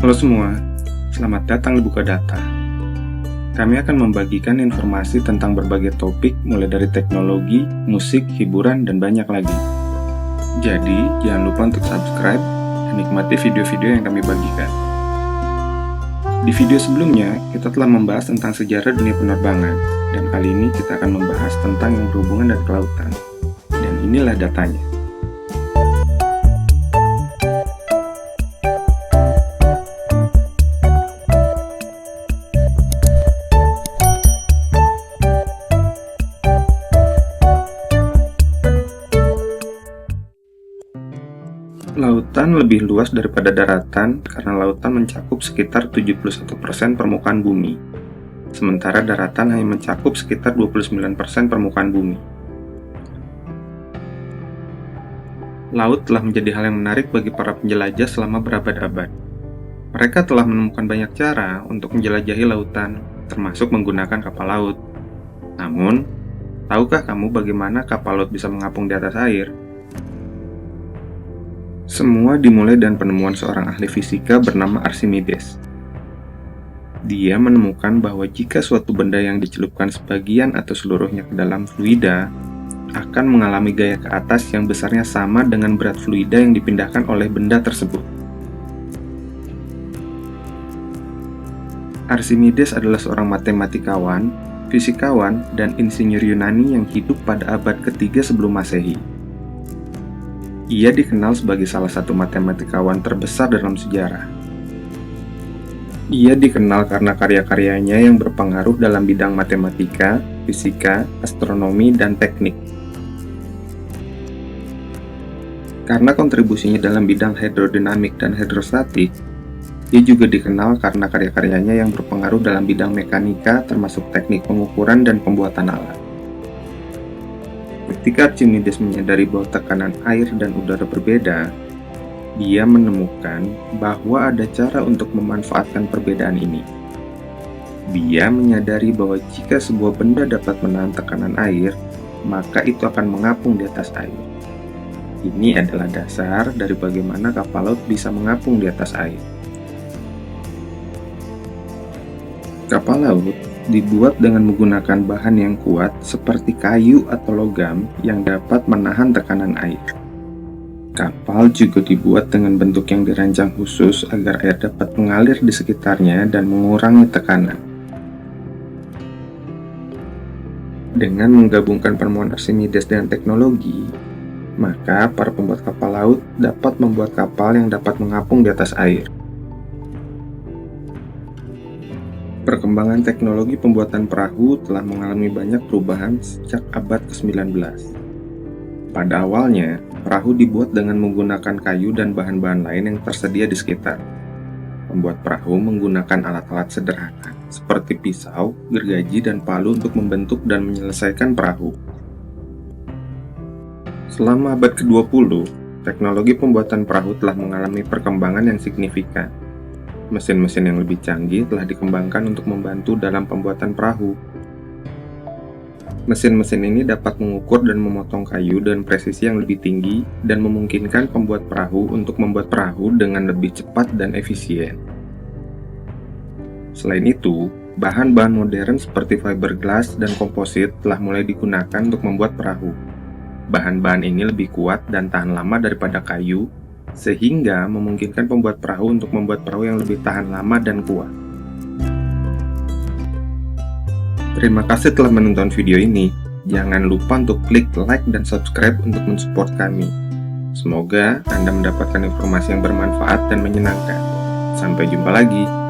Halo semua, selamat datang di Buka Data. Kami akan membagikan informasi tentang berbagai topik mulai dari teknologi, musik, hiburan, dan banyak lagi. Jadi, jangan lupa untuk subscribe dan nikmati video-video yang kami bagikan. Di video sebelumnya, kita telah membahas tentang sejarah dunia penerbangan, dan kali ini kita akan membahas tentang yang berhubungan dengan kelautan. Dan inilah datanya. Lautan lebih luas daripada daratan karena lautan mencakup sekitar 71% permukaan bumi, sementara daratan hanya mencakup sekitar 29% permukaan bumi. Laut telah menjadi hal yang menarik bagi para penjelajah selama berabad-abad. Mereka telah menemukan banyak cara untuk menjelajahi lautan, termasuk menggunakan kapal laut. Namun, tahukah kamu bagaimana kapal laut bisa mengapung di atas air? Semua dimulai dengan penemuan seorang ahli fisika bernama Archimedes. Dia menemukan bahwa jika suatu benda yang dicelupkan sebagian atau seluruhnya ke dalam fluida akan mengalami gaya ke atas yang besarnya sama dengan berat fluida yang dipindahkan oleh benda tersebut. Archimedes adalah seorang matematikawan, fisikawan, dan insinyur Yunani yang hidup pada abad ketiga sebelum Masehi. Ia dikenal sebagai salah satu matematikawan terbesar dalam sejarah. Ia dikenal karena karya-karyanya yang berpengaruh dalam bidang matematika, fisika, astronomi, dan teknik. Karena kontribusinya dalam bidang hidrodinamik dan hidrostatik, ia juga dikenal karena karya-karyanya yang berpengaruh dalam bidang mekanika termasuk teknik pengukuran dan pembuatan alat. Ketika Archimedes menyadari bahwa tekanan air dan udara berbeda, dia menemukan bahwa ada cara untuk memanfaatkan perbedaan ini. Dia menyadari bahwa jika sebuah benda dapat menahan tekanan air, maka itu akan mengapung di atas air. Ini adalah dasar dari bagaimana kapal laut bisa mengapung di atas air. Kapal laut dibuat dengan menggunakan bahan yang kuat seperti kayu atau logam yang dapat menahan tekanan air. Kapal juga dibuat dengan bentuk yang dirancang khusus agar air dapat mengalir di sekitarnya dan mengurangi tekanan. Dengan menggabungkan penemuan Archimedes dengan teknologi, maka para pembuat kapal laut dapat membuat kapal yang dapat mengapung di atas air. Perkembangan teknologi pembuatan perahu telah mengalami banyak perubahan sejak abad ke-19. Pada awalnya, perahu dibuat dengan menggunakan kayu dan bahan-bahan lain yang tersedia di sekitar. Pembuat perahu menggunakan alat-alat sederhana seperti pisau, gergaji, dan palu untuk membentuk dan menyelesaikan perahu. Selama abad ke-20, teknologi pembuatan perahu telah mengalami perkembangan yang signifikan. Mesin-mesin yang lebih canggih telah dikembangkan untuk membantu dalam pembuatan perahu. Mesin-mesin ini dapat mengukur dan memotong kayu dengan presisi yang lebih tinggi dan memungkinkan pembuat perahu untuk membuat perahu dengan lebih cepat dan efisien. Selain itu, bahan-bahan modern seperti fiberglass dan komposit telah mulai digunakan untuk membuat perahu. Bahan-bahan ini lebih kuat dan tahan lama daripada kayu, sehingga memungkinkan pembuat perahu untuk membuat perahu yang lebih tahan lama dan kuat. Terima kasih telah menonton video ini. Jangan lupa untuk klik like dan subscribe untuk mensupport kami. Semoga Anda mendapatkan informasi yang bermanfaat dan menyenangkan. Sampai jumpa lagi.